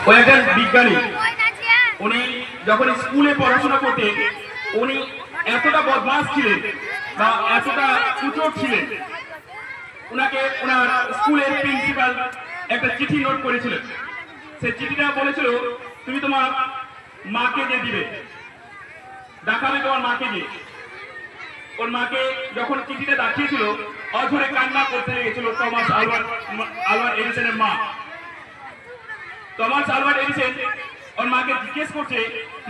ও একজন বিজ্ঞানী। উনি যখন স্কুলে পড়াশোনা করতেন উনি এতটা বদমাশ ছিলেন বা এতটা কুচোর ছিলেন, ওনাকে ওনার স্কুলের প্রিন্সিপাল একটা চিঠি নোট করেছিলেন। সেই চিঠিটা বলেছিল তুমি তোমার মাকে যে দিবে, দেখাবে তোমার মাকে দিয়ে। ওর মাকে যখন চিঠিটা দেখিয়েছিল অঝরে কান্না করতে লেগেছিল টমাস আলবার্ট এডিসনের মা। টমাস আলবার্ট এডিসন ওর মাকে জিজ্ঞেস করছে,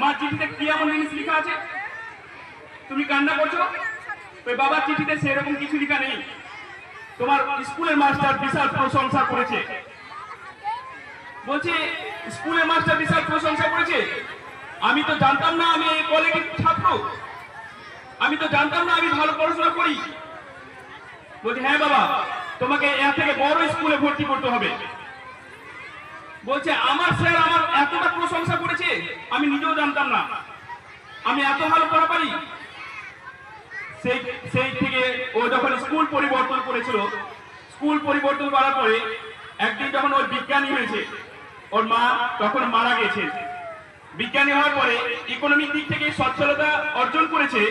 মা চিঠিতে কি এমন জিনিস লেখা আছে তুমি কান্না করছো? বাবা চিঠিতে সেরকম কিছু লেখা নেই, তোমার স্কুলের মাস্টার বিশাল প্রশংসা করেছে। বলছে স্কুলের মাস্টার বিশাল প্রশংসা করেছে? আমি তো জানতাম না আমি এই কলেজের ছাত্র, আমি তো জানতাম না আমি ভালো পড়াশোনা করি। বলছে হ্যাঁ বাবা, তোমাকে এর থেকে বড় স্কুলে ভর্তি করতে হবে। বলছে আমার স্যার আমার এতটা প্রশংসা করেছে, আমি নিজেও জানতাম না আমি এত ভালো পড়া পারি। সেই থেকে ও যখন স্কুল পরিবর্তন করেছিল, স্কুল পরিবর্তন করার পরে একদিন যখন ওর বিজ্ঞানী হয়েছে, ওর মা তখন মারা গেছে। বিজ্ঞানী হওয়ার পরে ইকোনমিক দিক থেকে সচ্ছলতা অর্জন করেছে।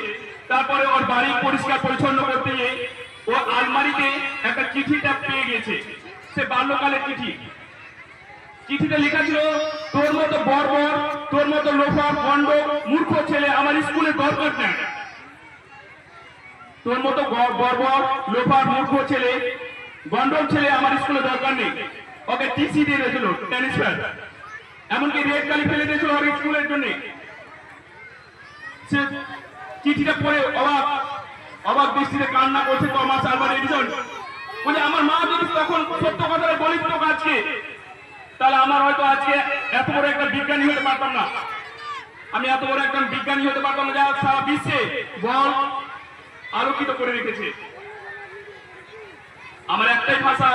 তারপরে ওর বাড়ি পরিষ্কার পরিচ্ছন্ন করতে গিয়ে ও আলমারিতে একটা চিঠিটা পেয়ে গেছে, সে বাল্যকালের চিঠি। চিঠিটা লেখা ছিল, তোর মতো বর্বর, তোর মতো লোফার গন্ড মূর্খ ছেলে আমার স্কুলে দরকার নেই। তোর মতো বর্বর লোফার মূর্খ ছেলে গন্ডল ছেলে আমার স্কুলে দরকার নেই। ওকে টিসি দিয়ে দিয়েছিল, ট্রান্সফার, এমনকি রেড কালি ফেলে দিয়েছিল ওর স্কুলের জন্য। সে চিঠিটা পড়ে অবাক অবাক দৃষ্টিতে কান্না করছে টমাস আলবার্ট এডিসন। বলে আমার মা যদি তখন সত্য কথাটা বলিত আজকে, তাহলে আমার হয়তো আজকে এত বড় একটা বিজ্ঞানী হতে পারতাম না, আমি এত বড় একটা বিজ্ঞানী হতে পারতাম না, যা সারা বিশ্বে বল আলোকিত করে রেখেছে। আমার একটাই ভাষা